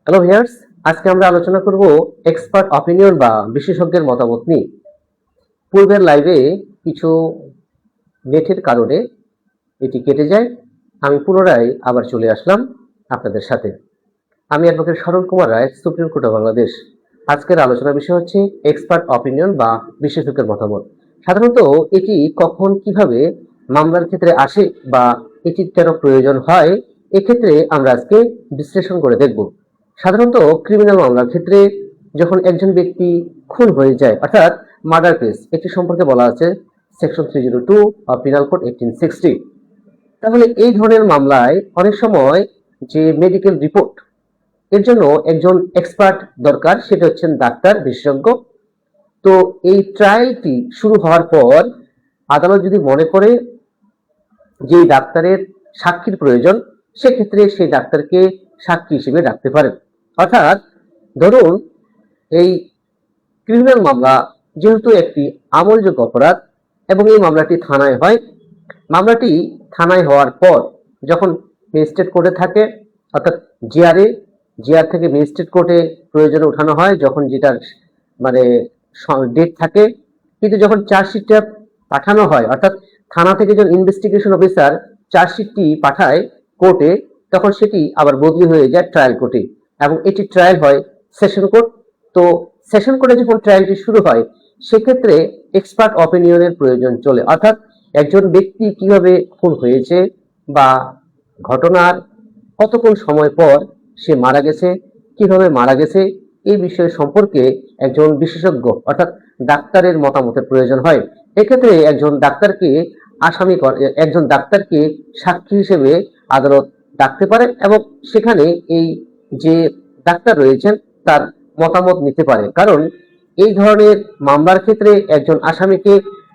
Hello viewers, আজকে আমরা আলোচনা করব এক্সপার্ট অপিনিয়ন বা বিশেষজ্ঞের মতামত নিয়ে। পূর্বের লাইভে কিছু নেটের কারণে এটি কেটে যায়। আমি পুনরায় আবার চলে আসলাম আপনাদের সাথে। আমি অ্যাডভোকেট সরল কুমার রায়, সুপ্রিম কোর্ট অফ বাংলাদেশ। আজকের আলোচনার বিষয় হচ্ছে এক্সপার্ট অপিনিয়ন বা বিশেষজ্ঞের মতামত। সাধারণত এটি কখন কিভাবে মামলার ক্ষেত্রে আসে বা এটির কেন প্রয়োজন হয়, এক্ষেত্রে আমরা আজকে বিশ্লেষণ করে দেখব। সাধারণত ক্রিমিনাল মামলার ক্ষেত্রে যখন একজন ব্যক্তি খুন হয়ে যায়, অর্থাৎ মার্ডার কেস, এটি সম্পর্কে বলা আছে সেকশন 302 অফ পিনাল কোড 1860। তাহলে এই ধরনের মামলায় অনেক সময় যে মেডিকেল রিপোর্ট, এর জন্য একজন এক্সপার্ট দরকার, সেটা হচ্ছেন ডাক্তার বিশেষজ্ঞ। তো এই ট্রায়ালটি শুরু হওয়ার পর আদালত যদি মনে করে যে ডাক্তারের সাক্ষীর প্রয়োজন, সেক্ষেত্রে সেই ডাক্তারকে সাক্ষী হিসেবে ডাকতে পারেন। অর্থাৎ ধরুন এই ক্রিমিনাল মামলা যেহেতু একটি আমলযোগ্য অপরাধ এবং এই মামলাটি থানায় হয়, মামলাটি থানায় হওয়ার পর যখন ম্যাজিস্ট্রেট কোর্টে থাকে, অর্থাৎ জিআর থেকে ম্যাজিস্ট্রেট কোর্টে প্রয়োজনে উঠানো হয় যখন যেটার মানে ডেট থাকে। কিন্তু যখন চার্জশিটটা পাঠানো হয়, অর্থাৎ থানা থেকে যখন ইনভেস্টিগেশন অফিসার চার্জশিটটি পাঠায় কোর্টে, তখন সেটি আবার বদলি হয়ে যায় ট্রায়াল কোর্টে এবং এটি ট্রায়াল হয় সেশন কোর্ট। তো সেশন কোর্টে যখন ট্রায়ালটি শুরু হয়, সেক্ষেত্রে এক্সপার্ট অপিনিয়নের প্রয়োজন চলে। অর্থাৎ একজন ব্যক্তি কিভাবে খুন হয়েছে বা ঘটনার কতক্ষণ সময় পর সে মারা গেছে, কিভাবে মারা গেছে, এই বিষয় সম্পর্কে একজন বিশেষজ্ঞ অর্থাৎ ডাক্তারের মতামতের প্রয়োজন হয়। এক্ষেত্রে একজন ডাক্তারকে সাক্ষী হিসেবে আদালত ডাকতে পারে এবং সেখানে এই যে ডাক্তার রয়েছেন তার মতামত নিতে পারে। কারণ এই ধরনের মামলার ক্ষেত্রে একজন আসামিকে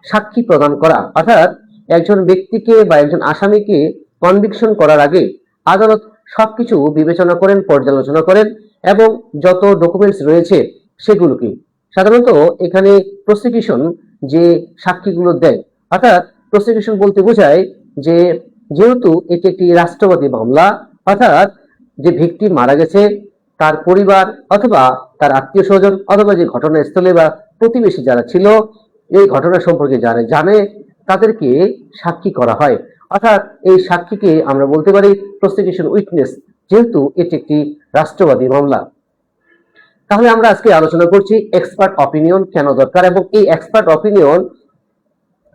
সাক্ষী প্রদান করা, অর্থাৎ একজন ব্যক্তিকে বা একজন আসামিকে কনভিকশন করার আগে আদালত সবকিছু বিবেচনা করেন, পর্যালোচনা করেন এবং যত ডকুমেন্টস রয়েছে সেগুলোকে সাধারণত এখানে প্রসিকিউশন যে সাক্ষীগুলো দেয়, অর্থাৎ প্রসিকিউশন বলতে বোঝায় যে যেহেতু এটি একটি রাষ্ট্রপতি মামলা, অর্থাৎ যে ভিকটিম মারা গেছে তার পরিবার অথবা তার আত্মীয় স্বজন অথবা যে ঘটনাস্থলে বা প্রতিবেশী যারা ছিল এই ঘটনা সম্পর্কে যারা জানে তাদেরকে সাক্ষী করা হয়। অর্থাৎ এই সাক্ষীকে আমরা বলতে পারি প্রসিকিউশন উইটনেস, যেহেতু এটি একটি রাষ্ট্রবাদী মামলা। তাহলে আমরা আজকে আলোচনা করছি এক্সপার্ট অপিনিয়ন কেন দরকার, এবং এই এক্সপার্ট অপিনিয়ন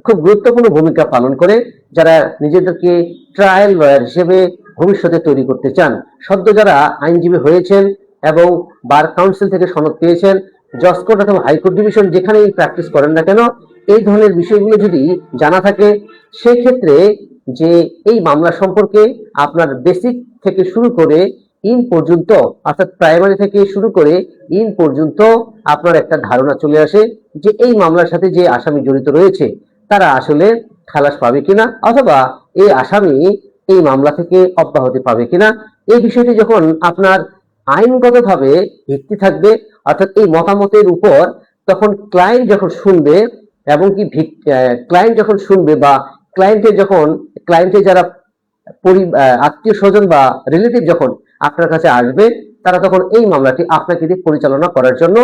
খুব গুরুত্বপূর্ণ ভূমিকা পালন করে যারা নিজেদেরকে ট্রায়াল লয়ার হিসেবে ভবিষ্যতে তৈরি করতে চান। সদ্য যারা আইনজীবী হয়েছেন এবং বার কাউন্সিল থেকে সনদ পেয়েছেন, জজ কোর্ট অথবা হাইকোর্ট ডিভিশন যেখানেই প্র্যাকটিস করেন না কেন, এই ধরনের বিষয়গুলো যদি জানা থাকে, সেই ক্ষেত্রে যে এই মামলা সম্পর্কে আপনার বেসিক থেকে শুরু করে ইন পর্যন্ত, অর্থাৎ প্রাইমারি থেকে শুরু করে ইন পর্যন্ত আপনার একটা ধারণা চলে আসে যে এই মামলার সাথে যে আসামি জড়িত রয়েছে তারা আসলে খালাস পাবে কিনা অথবা এই আসামি এই মামলা থেকে অব্যাহতি পাবে কিনা। এই বিষয়টি যখন আপনার আইনগতভাবে ভিত্তি থাকবে, অর্থাৎ এই মতামতের উপর, তখন ক্লায়েন্ট যখন শুনবে এবং কি ক্লায়েন্ট যখন শুনবে বা ক্লায়েন্টের যারা আত্মীয় স্বজন বা রিলেটিভ যখন আপনার কাছে আসবে, তারা তখন এই মামলাটি আপনাকে দিয়ে পরিচালনা করার জন্য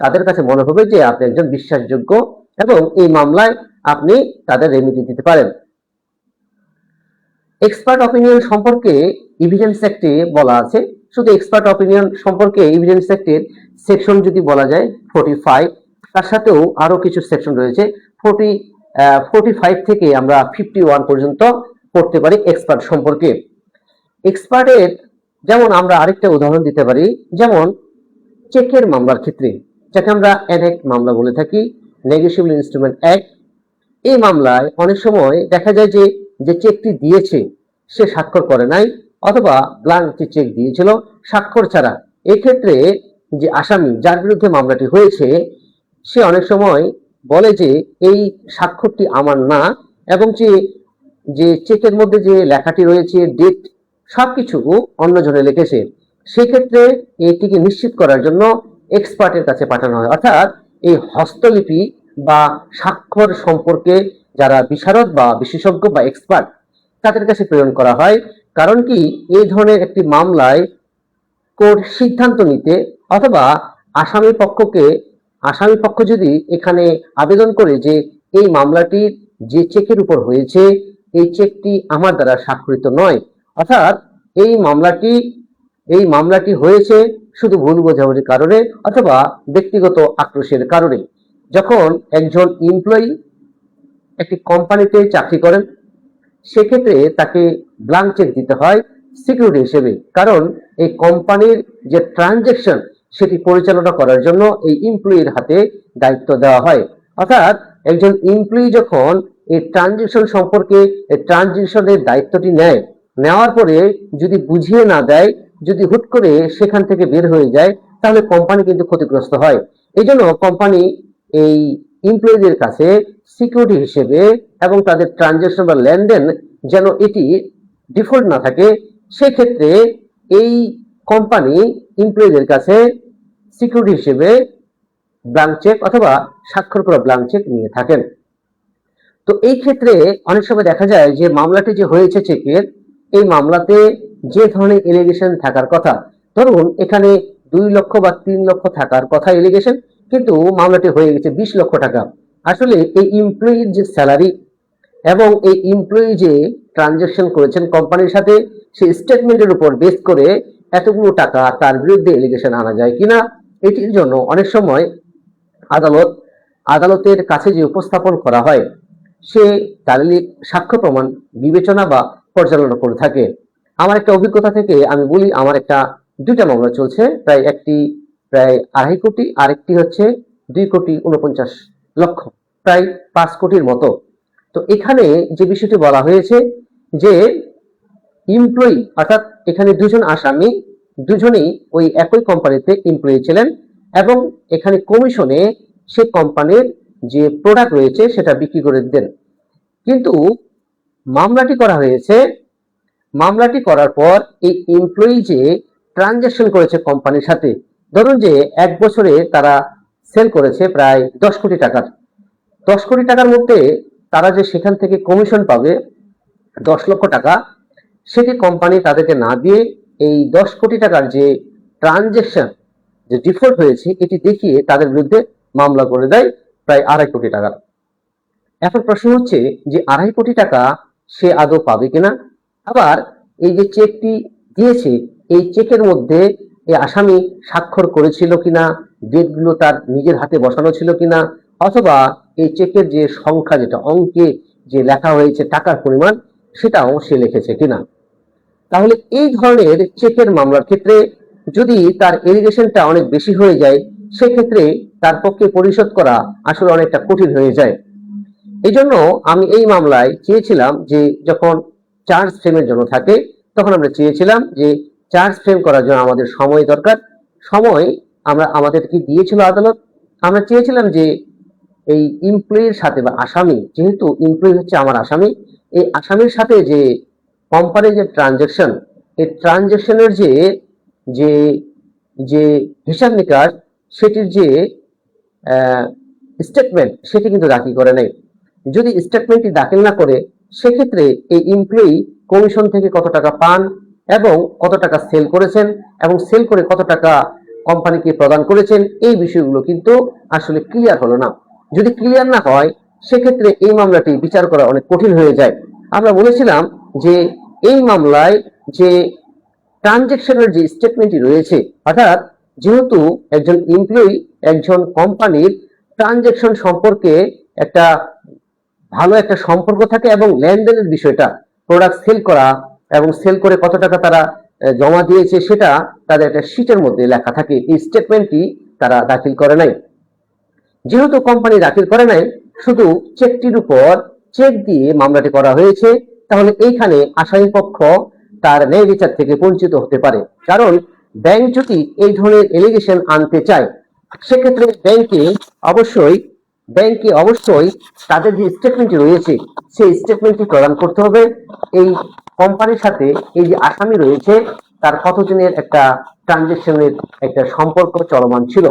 তাদের কাছে মনে হবে যে আপনি একজন বিশ্বাসযোগ্য এবং এই মামলায় আপনি তাদের রেমিডি দিতে পারেন। এক্সপার্ট অপিনিয়ন সম্পর্কে এভিডেন্স অ্যাক্টে বলা আছে, শুধু এক্সপার্ট অপিনিয়ন সম্পর্কে এভিডেন্স অ্যাক্টের সেকশন যদি বলা যায় 45, তার সাথেও আরো কিছু সেকশন রয়েছে। 45 থেকে আমরা 51 পর্যন্ত পড়তে পারি এক্সপার্ট সম্পর্কে। এক্সপার্টের যেমন আমরা আরেকটা উদাহরণ দিতে পারি, যেমন চেকের মামলার ক্ষেত্রে, যাকে আমরা অ্যানেক্ট মামলা বলে থাকি, নেগোশিয়েবল ইনস্ট্রুমেন্ট অ্যাক্ট। এই মামলায় অনেক সময় দেখা যায় যে যে চেকটি দিয়েছে সে স্বাক্ষর করে নাই অথবা ব্ল্যাঙ্ক চেক দিয়েছিল স্বাক্ষর ছাড়া। এক্ষেত্রে যে আসামি যার বিরুদ্ধে মামলাটি হয়েছে সে অনেক সময় বলে যে এই স্বাক্ষরটি আমার না এবং যে যে চেকের মধ্যে যে লেখাটি রয়েছে, ডেট, সবকিছু অন্যজনে লিখেছে। সেক্ষেত্রে এটিকে নিশ্চিত করার জন্য এক্সপার্টের কাছে পাঠানো হয়, অর্থাৎ এই হস্তলিপি বা স্বাক্ষর সম্পর্কে যারা বিশারদ বা বিশেষজ্ঞ বা এক্সপার্ট তাদের কাছে প্রেরণ করা হয়। কারণ কি, এই ধরনের একটি মামলায় কোর্ট সিদ্ধান্ত নিতে, অথবা আসামি পক্ষ যদি এখানে আবেদন করে যে এই মামলাটি যে চেকের উপর হয়েছে এই চেকটি আমার দ্বারা স্বাক্ষরিত নয়, অর্থাৎ এই মামলাটি হয়েছে শুধু ভুল বোঝাবুঝির কারণে অথবা ব্যক্তিগত আক্রোশের কারণে। যখন একজন এমপ্লয়ি একটি কোম্পানিতে চাকরি করেন, সেক্ষেত্রে তাকে ব্ল্যাঙ্ক চেক দিতে হয় সিকিউরিটি হিসেবে, কারণ এই কোম্পানির যে ট্রানজেকশন সেটি পরিচালনা করার জন্য এই এমপ্লয়ির হাতে দায়িত্ব দেওয়া হয়। অর্থাৎ একজন এমপ্লয়ি যখন এই ট্রানজেকশনের দায়িত্বটি নেওয়ার পরে যদি বুঝিয়ে না দেয়, যদি হুট করে সেখান থেকে বের হয়ে যায়, তাহলে কোম্পানি কিন্তু ক্ষতিগ্রস্ত হয়। এই জন্য কোম্পানি এই এমপ্লয়ীদের কাছে সিকিউরিটি হিসেবে এবং তাদের ট্রানজেকশন বা লেনদেন যেন এটি ডিফল্ট না থাকে, সেক্ষেত্রে এই কোম্পানি এমপ্লয়ীদের কাছে সিকিউরিটি হিসেবে ব্ল্যাঙ্ক চেক অথবা স্বাক্ষর করা ব্ল্যাঙ্ক চেক নিয়ে থাকেন। তো এই ক্ষেত্রে অনেক সময় দেখা যায় যে মামলাটি যে হয়েছে চেকের, এই মামলাতে যে ধরনের এলিগেশন থাকার কথা, ধরুন এখানে 2 লক্ষ বা 3 লক্ষ থাকার কথা এলিগেশন, কিন্তু মামলাটি হয়ে গেছে 20 লক্ষ টাকা। আসলে এই এমপ্লয়ির যে স্যালারি এবং এই এমপ্লয়ি যে ট্রানজাকশন করেছেন কোম্পানির সাথে, সেই স্টেটমেন্টের উপর বেস করে এতগুলো টাকা তার বিরুদ্ধে এলিগেশন আনা যায় কিনা, এটির জন্য অনেক সময় আদালতের কাছে যে উপস্থাপন করা হয় সে দালিলিক সাক্ষ্য প্রমাণ বিবেচনা বা পর্যালোচনা করে থাকে। আমার একটা অভিজ্ঞতা থেকে আমি বলি, আমার একটা 2টা মামলা চলছে, একটি প্রায় 2.5 কোটি, আরেকটি হচ্ছে 2,49,00,000, প্রায় 5 কোটির মতো। তো এখানে যে বিষয়টি বলা হয়েছে যে এমপ্লয়ি, অর্থাৎ এখানে 2জন আসামি, দুজনেই ওই একই কোম্পানিতে এমপ্লয়ি ছিলেন এবং এখানে কমিশনে সে কোম্পানির যে প্রোডাক্ট রয়েছে সেটা বিক্রি করে দেন। কিন্তু মামলাটি করার পর এই এমপ্লয়ি যে ট্রানজাকশন করেছে কোম্পানির সাথে, ধরুন যে 1 বছরে তারা সেল করেছে প্রায় 10 কোটি টাকার। 10 কোটি টাকার মধ্যে তারা যে সেখান থেকে কমিশন পাবে 10 লক্ষ টাকা, সেটি কোম্পানি তাদেরকে না দিয়ে এই 10 কোটি টাকার যে ট্রানজাকশন যে ডিফল্ট হয়েছে এটি দেখিয়ে তাদের বিরুদ্ধে মামলা করে দেয় প্রায় 2.5 কোটি টাকার। এখন প্রশ্ন হচ্ছে যে 2.5 কোটি টাকা সে আদৌ পাবে কিনা, আবার এই যে চেকটি দিয়েছে এই চেকের মধ্যে এই আসামি স্বাক্ষর করেছিল কিনা, ডেটগুলো তার নিজের হাতে বসানো ছিল কিনা, অথবা এই চেকের যে সংখ্যা, যেটা অঙ্কে যে লেখা হয়েছে টাকার পরিমাণ, সেটাও সে লিখেছে কিনা। তাহলে এই ধরনের চেকের মামলার ক্ষেত্রে যদি তার এলিগেশনটা অনেক বেশি হয়ে যায়, সেক্ষেত্রে তার পক্ষে পরিশোধ করা আসলে অনেকটা কঠিন হয়ে যায়। এই জন্য আমি এই মামলায় চেয়েছিলাম যে যখন চার্জ ফ্রেমের জন্য থাকে, তখন আমরা চেয়েছিলাম যে চার্জ ফ্রেম করার জন্য আমাদের সময় দরকার। সময় আমাদের কি দিয়েছিল আদালত, আমরা চেয়েছিলাম যে এই এমপ্লয়ির সাথে বা আসামি, যেহেতু এমপ্লয়ি হচ্ছে আমার আসামি, এই আসামির সাথে যে কোম্পানির যে ট্রানজাকশন, এই ট্রানজাকশনের যে যে যে হিসাব নিকাশ, সেটির যে স্টেটমেন্ট, সেটি কিন্তু দাখিল করে নাই। যদি স্টেটমেন্টটি দাখিল না করে, সেক্ষেত্রে এই এমপ্লয়ি কমিশন থেকে কত টাকা পান এবং কত টাকা সেল করেছেন এবং সেল করে কত টাকা কোম্পানিকে প্রদান করেছেন, এই বিষয়গুলো কিন্তু আসলে ক্লিয়ার হলো না। যদি ক্লিয়ার না হয়, সেক্ষেত্রে এই মামলাটি বিচার করা অনেক কঠিন হয়ে যায়। আমরা বলেছিলাম যে এই মামলায় যে ট্রানজেকশনের যে স্টেটমেন্টটি রয়েছে, অর্থাৎ যেহেতু একজন এমপ্লয়ি একজন কোম্পানির ট্রানজেকশন সম্পর্কে একটা ভালো একটা সম্পর্ক থাকে এবং লেনদেনের বিষয়টা, প্রোডাক্ট সেল করা এবং সেল করে কত টাকা তারা জমা দিয়েছে, সেটা তাদের একটা শিটের মধ্যে লেখা থাকে। এই স্টেটমেন্টটি তারা দাখিল করে নাই। যেহেতু কোম্পানি দাখিল করে নাই, শুধু চেকটির উপর চেক দিয়ে মামলাটি করা হয়েছে, তাহলে এইখানে আসামি পক্ষ তার ন্যায় বিচার থেকে বঞ্চিত হতে পারে। কারণ ব্যাংক যদি এই ধরনের এলিগেশন আনতে চায়, সেক্ষেত্রে অবশ্যই তাদের যে স্টেটমেন্টটি রয়েছে সেই স্টেটমেন্টটি প্রদান করতে হবে। এই কোম্পানির সাথে এই যে আসামি রয়েছে তার কতদিনের একটা ট্রানজেকশনের একটা সম্পর্ক চলমান ছিল।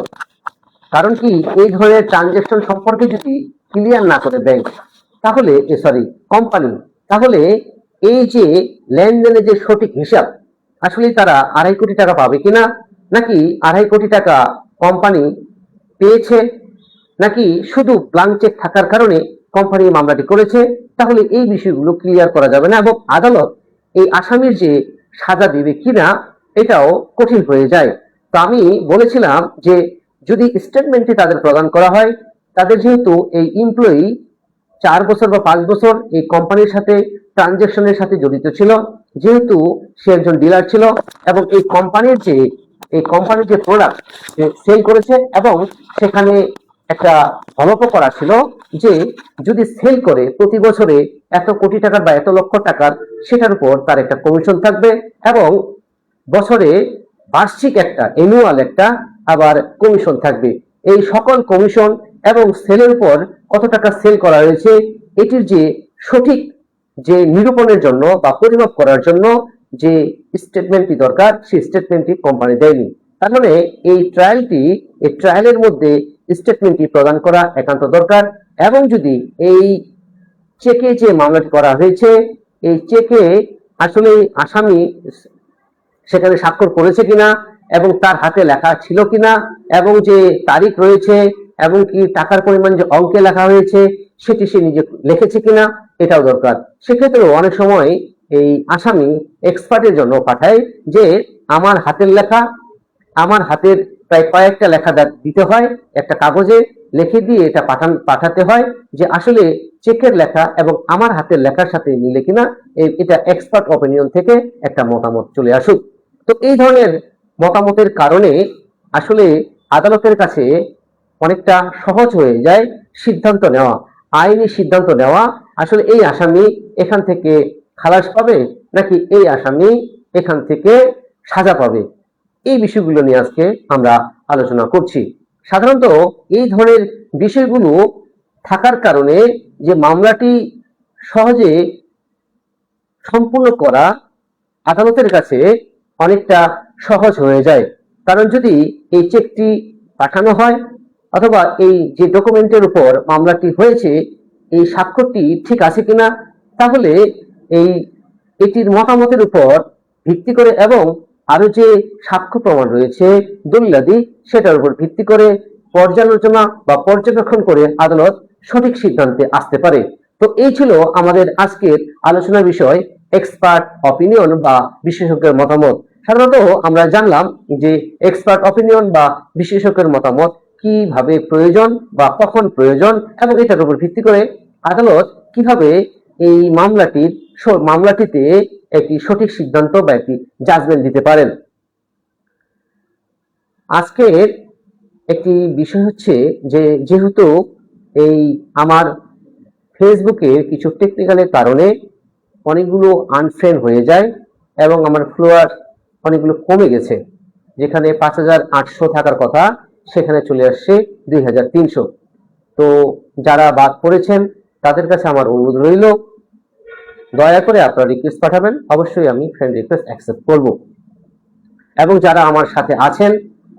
কারণ কি, এই ধরনের ট্রানজেকশন সম্পর্কে যদি ক্লিয়ার না করে ব্যাংক, তাহলে কোম্পানি, তাহলে এই যে লেনদেনের যে সঠিক হিসাব, আসলে তারা 2.5 কোটি টাকা পাবে কিনা, নাকি 2.5 কোটি টাকা কোম্পানি পেয়েছে, নাকি শুধু ব্ল্যাঙ্ক চেক থাকার কারণে কোম্পানি মামলাটি করেছে, তাহলে এই বিষয়গুলো ক্লিয়ার করা যাবে না এবং আদালত এই আসামির যে সাজা দিবে কিনা এটাও কঠিন হয়ে যায়। তো আমি বলেছিলাম যে যদি স্টেটমেন্টটি তাদের প্রদান করা হয়, তাদের যেহেতু এই এমপ্লয়ি 4 বছর বা 5 বছর এই কোম্পানির সাথে ট্রানজেকশনের সাথে জড়িত ছিল, যেহেতু সে একজন ডিলার ছিল এবং এই কোম্পানির যে প্রোডাক্ট সেল করেছে এবং সেখানে একটা হলফও করা ছিল যে যদি সেল করে প্রতি বছরে এত কোটি টাকার বা এত লক্ষ টাকার, সেটার উপর তার একটা কমিশন থাকবে এবং বছরে বার্ষিক একটা অ্যানুয়াল একটা আবার কমিশন থাকবে। এই সকল কমিশন এবং সেলের উপর কত টাকা সেল করা হয়েছে এটির যে সঠিক যে নিরূপণের জন্য বা পরিমাপ করার জন্য যে স্টেটমেন্টটি দরকার, সেই স্টেটমেন্টটি কোম্পানি দেয়নি। তার মানে এই ট্রায়ালের মধ্যে স্টেটমেন্টটি প্রদান করা একান্ত দরকার। এবং যদি এই চেকে যে মামলাটি করা হয়েছে, এই চেকে আসলে আসামি সেখানে স্বাক্ষর করেছে কিনা এবং তার হাতে লেখা ছিল কিনা এবং যে তারিখ রয়েছে এবং কি টাকার পরিমাণ যে অঙ্কে লেখা হয়েছে সেটি সে নিজে লিখেছে কিনা এটাও দরকার। সেক্ষেত্রে অনেক সময় এই আসামি এক্সপার্টের জন্য পাঠায় যে আমার হাতের লেখা, আমার হাতের প্রায় কয়েকটা লেখা দিতে হয়, একটা কাগজে লিখে দিয়ে এটা পাঠাতে হয় যে আসলে চেকের লেখা এবং আমার হাতের লেখার সাথে মিলে কিনা, এটা এক্সপার্ট অপিনিয়ন থেকে একটা মতামত চলে আসুক। তো এই ধরনের মতামতের কারণে আসলে আদালতের কাছে অনেকটা সহজ হয়ে যায় সিদ্ধান্ত নেওয়া, আইনি সিদ্ধান্ত নেওয়া। আসলে এই আসামি এখান থেকে খালাস পাবে নাকি এই আসামি এখান থেকে সাজা পাবে, এই বিষয়গুলো নিয়ে আজকে আমরা আলোচনা করছি। সাধারণত এই ধরনের বিষয়গুলো থাকার কারণে যে মামলাটি সহজে সম্পূর্ণ করা আদালতের কাছে অনেকটা সহজ হয়ে যায়। কারণ যদি এই চেকটি পাঠানো হয় অথবা এই যে ডকুমেন্টের উপর মামলাটি হয়েছে এই স্বাক্ষরটি ঠিক আছে কিনা, তাহলে এটির মতামতের উপর ভিত্তি করে এবং আরো যে সাক্ষ্য প্রমাণ রয়েছে দলিলাদি, সেটার উপর ভিত্তি করে পর্যালোচনা বা পর্যবেক্ষণ করে আদালত সঠিক সিদ্ধান্তে আসতে পারে। তো এই ছিল আমাদের আজকের আলোচনার বিষয়, এক্সপার্ট অপিনিয়ন বা বিশেষজ্ঞের মতামত। সাধারণত আমরা জানলাম যে এক্সপার্ট অপিনিয়ন বা বিশেষজ্ঞের মতামত কিভাবে প্রয়োজন বা কখন প্রয়োজন এবং এটার উপর ভিত্তি করে আদালত কিভাবে এই মামলাটিতে একটি সঠিক সিদ্ধান্ত বা একটি জাজমেন্ট দিতে পারেন। আজকের একটি বিষয় হচ্ছে যে যেহেতু এই আমার ফেসবুকে কিছু টেকনিক্যালের কারণে অনেকগুলো আনফ্রেন্ড হয়ে যায় এবং আমার ফলোয়ার অনেকগুলো কমে গেছে, যেখানে 5,800 থাকার কথা সেখানে চলে আসছে 2,300। তো যারা বাদ পড়েছেন তাদের কাছে আমার অনুরোধ রইল, দয়া করে আপনারা রিকোয়েস্ট পাঠাবেন, অবশ্যই আমি ফ্রেন্ড রিকোয়েস্ট অ্যাকসেপ্ট করব। এবং যারা আমার সাথে আছেন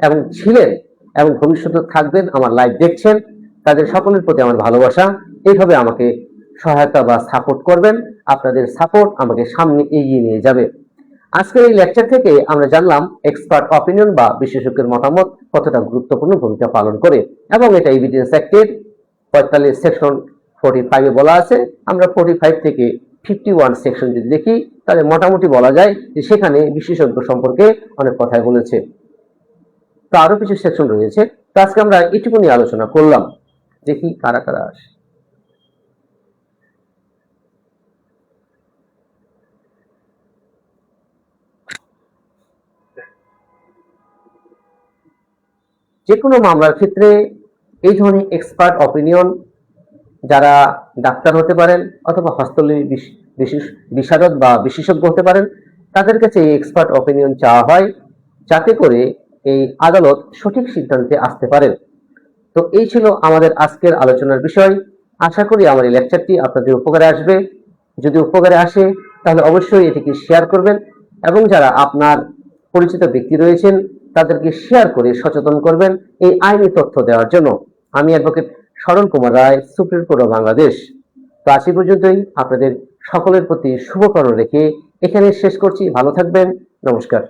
এবং ছিলেন এবং ভবিষ্যতে থাকবেন, আমার লাইভ দেখছেন, তাদের সকলের প্রতি আমার ভালোবাসা। এইভাবে আমাকে সহায়তা বা সাপোর্ট করবেন, আপনাদের সাপোর্ট আমাকে সামনে এগিয়ে নিয়ে যাবে। আজকের এই লেকচার থেকে আমরা জানলাম এক্সপার্ট অপিনিয়ন বা বিশেষজ্ঞের মতামত কতটা গুরুত্বপূর্ণ ভূমিকা পালন করে এবং এটা এভিডেন্স অ্যাক্টের 45 সেকশন 45 এ বলা আছে। আমরা 45 থেকে 51 সেকশন যদি দেখি তাহলে মোটামুটি বলা যায় যে সেখানে বিশেষজ্ঞ সম্পর্কে অনেক কথাই বলেছে। তো আরো কিছু সেকশন রয়েছে, তো আজকে আমরা এটুকু নিয়ে আলোচনা করলাম। দেখি কারা কারা আসে। যে কোনো মামলার ক্ষেত্রে এই ধরনের এক্সপার্ট অপিনিয়ন, যারা ডাক্তার হতে পারেন অথবা হস্তলিপি বিশারদ বা বিশেষজ্ঞ হতে পারেন, তাদের কাছে এই এক্সপার্ট অপিনিয়ন চাওয়া হয় যাতে করে এই আদালত সঠিক সিদ্ধান্তে আসতে পারেন। তো এই ছিল আমাদের আজকের আলোচনার বিষয়। আশা করি আমার এই লেকচারটি আপনাদের উপকারে আসবে। যদি উপকারে আসে তাহলে অবশ্যই এটিকে শেয়ার করবেন এবং যারা আপনার পরিচিত ব্যক্তি রয়েছেন তাদেরকে শেয়ার করে সচেতন করবেন এই আইনি তথ্য দেওয়ার জন্য। আমি অ্যাডভোকেট সরল কুমার রায়, সুপ্রিম কোর্ট অফ বাংলাদেশ। তো আজ পর্যন্তই, আপনাদের সকলের প্রতি শুভকামনা রেখে এখানে শেষ করছি। ভালো থাকবেন, নমস্কার।